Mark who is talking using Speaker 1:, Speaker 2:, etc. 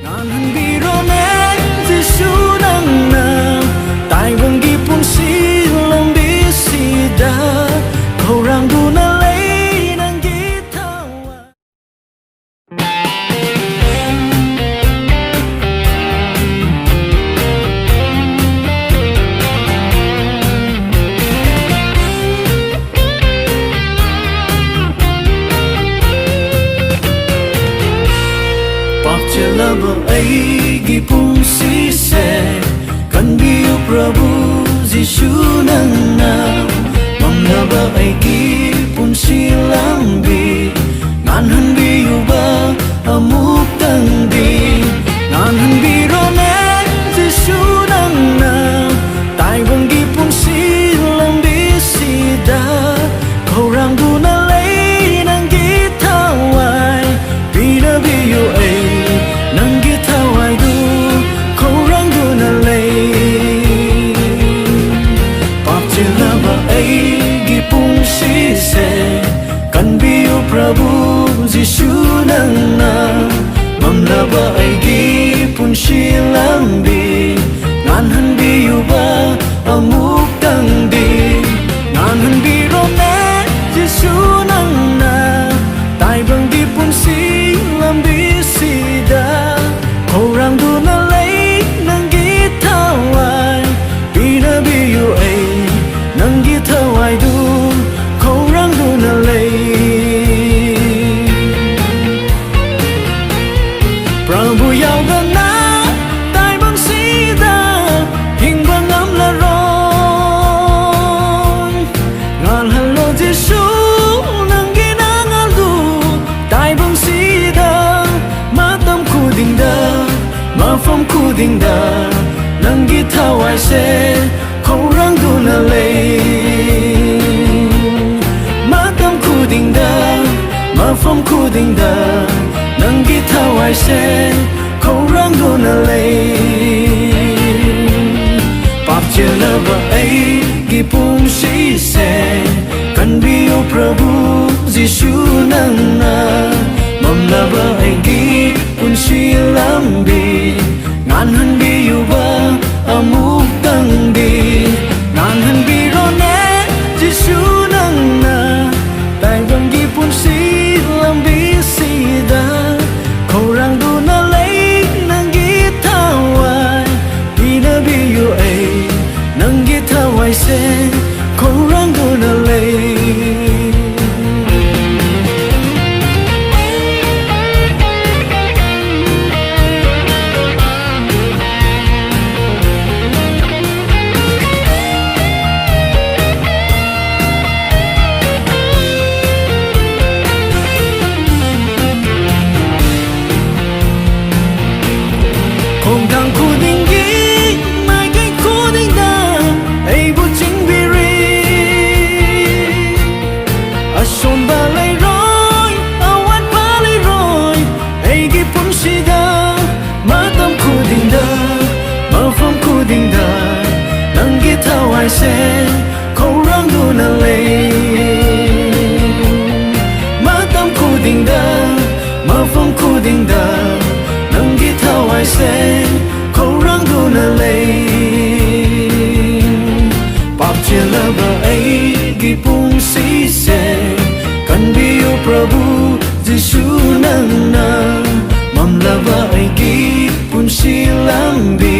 Speaker 1: ngàn hân bi ro nén Giêsu nang na tai vang gi pun si lam bi si da khâu rang du na lấy nang gi thao Pak chelaba ai gi pun si se kan biu Prabhu Giêsu nang na mang laba ai gi pun si lam bi ngan han biu ba amuk tang di ngan han bi ro nen Giêsu nang na tai vang gi pun si lam bi si da khâu rang du na lấy nang gi thao ai bi na biu ai nang gi thao ai du khâu rang du na lấy pak chelaba ai gi pun si se kan biu Prabhu Giêsu nang na mam laba ai gi pun si lam bi ngan han biu ba amuk tang di ngan han bi ro nen Giêsu nang na tai vang gi pun si lam bi si da khâu rang du na lấy nang gi thao ai bi na biu ai nang gi thao ai du khâu rang du na lấy Prabhu yau ga na tai bang si da hing bang am la ron ngal hello Giêsu nang gi na ngal du tai bang si da ma tam khu ding da ma phong khu ding da nang gi thao ai se khâu rang du na lấy ma tam khu ding da ma phong khu ding da nang gi thao ai se khâu rang du na lấy pak chelaba ai gi pun si se kan biu Prabhu Giêsu nang na mam laba ai gi pun si lam bi ngan han biu ba amuk tang di ngan han bi ro nen Giêsu nang na tai vang gi pun si lam bi si da khâu rang du na lấy nang gi thao ai bi na biu ai nang gi thao ai se khâu rang du na lấy Hồng thang khu ding gi mai cái khu ding da ai bu ching bi ri a son ba lai roi a wat pa lai roi ai gi pun si da ma tam khu ding da ma phong khu ding da nang gi thao ai se khâu rang du na lấy ma tam khu ding da ma phong khu ding da nang gi thao ai se khâu rang du na lấy pak chelaba ai gi pun si se kan biu Prabhu Giêsu nang na mam laba ai gi pun si lam bi